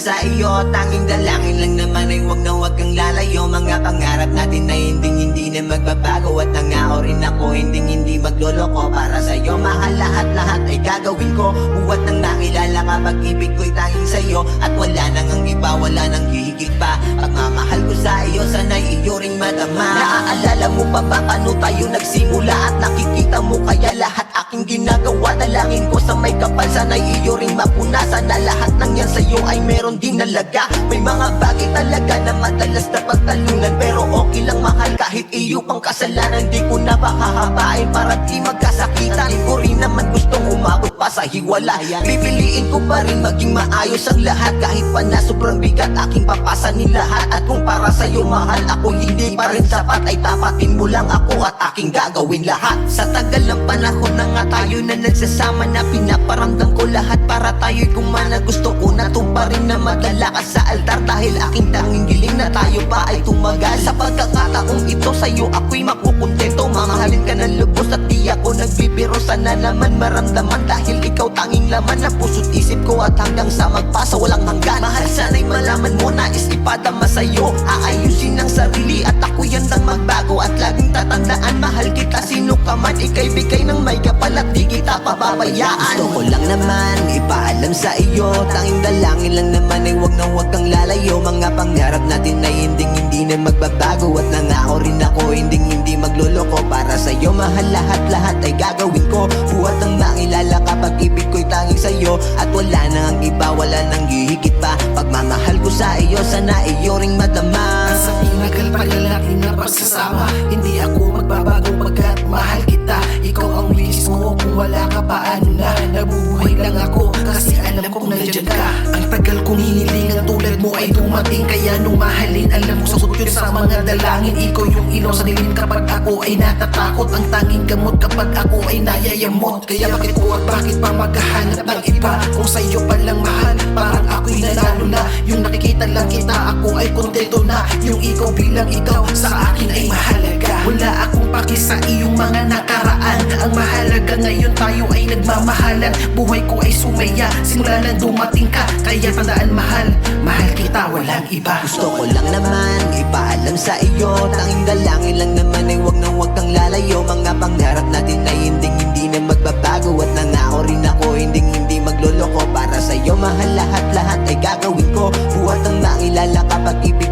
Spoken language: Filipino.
sa iyo, tanging dalangin lang naman ay wag na wag kang lalayo. Mga pangarap natin na hindi na magbabago. At nangako rin ako hindi magloloko para sa iyo. Mahal lahat ay gagawin ko. Buwat nang nakilala ka, pag-ibig ko'y tanging sa iyo. At wala nang ang iba, wala nang hihigit pa. Pagmamahal ko sa iyo, sana'y iyo ring madama. Naaalala mo pa ba paano tayo nagsimula? At nakikita mo kaya lahat aking ginagawa. Dalangin ko sa may kapal, sana'y iyo ring mapunasan. Na lahat ng yan sa'yo ay meron din nalaga. May mga bagay talaga na madalas na pagtalunan, pero okay lang mahal kahit iyo pang kasalanan. Di ko na pahahabain para di magkasakitan. Di ko rin naman gustong umabot pa sa hiwalayan. Pipiliin ko pa rin maging maayos ang lahat, kahit pa na sobrang bigat aking papasanin lahat. At kung para sa'yo mahal ako hindi pa rin sapat, ay tapatin mo lang ako at aking gagawin lahat. Sa tagal ng panahon na nga tayo na nagsasama, na pinaparamdam ko lahat para tayo'y gumana. Gusto ko na tumparin na madala ka sa altar, dahil aking tanging giling na tayo pa ay tumagal. Sa pagkakataong ito sa'yo ako'y makukuntento. Mamahalin ka ng lubos at di ako nagbibiro. Sana naman maramdaman, dahil ikaw tanging laman ng puso't isip ko. At hanggang sa magpasa walang hanggan. Mahal, sana'y malaman mo, nais ipadama sa'yo. Aayusin ang sarili at ako yan lang magbago. At laging tatandaan, mahal kita sino ka man. Ika'y bigay ng may kapal at di kita pababayaan. Gusto ko lang naman ipaalam sa iyo, tanging dalangin lang naman ay wag na wag kang lalayo. Mga pangarap natin ay hindi na magbabago. At nangako rin ako hindi magloloko para sa'yo. Mahal, lahat ay gagawin ko. Buhat ang makilala ka, pag-ibig ko'y tanging sa'yo. At wala nang ang iba, wala nang hihigit pa. Pagmamahal ko sa iyo, sana iyo ring madama. Sa tinagal palalaki na pagsasama, hindi ako magbabago pagkat mahal kita. Ikaw ang wish mo, kung wala ka paano na. Nabubuhay lang ako kasi alam kong nandyan ka. Ang tagal kong hinilingan tulad mo ay dumating, kaya nung mahalin alam mo sagot yun sa mga dalangin. Ikaw yung ilaw sa dilim kapag ako ay natatakot, ang tanging gamot kapag ako ay nayayamot. Kaya bakit ko at bakit pa maghahanap ng iba, kung sa'yo palang mahal parang ako'y nanalo na. Yung nakikita lang kita ako ay kontento na. Yung ikaw bilang ikaw sa akin ay mahalaga. Wala akong paki sa iyong mga nakaraan, ang mahalaga ngayon tayo ay nagmamahalan. Buhay ko ay sumaya simula nang dumating ka, kaya tandaan mahal kita, walang iba. Gusto ko lang naman ipaalam sa iyo, tanging dalangin lang naman ay wag na wag kang lalayo. Mga pangarap natin ay hindi na magbabago. At nangako rin ako hindi magloloko para sa'yo. Mahal, lahat ay gagawin ko. Buhat ang makilala ka, pag-ibig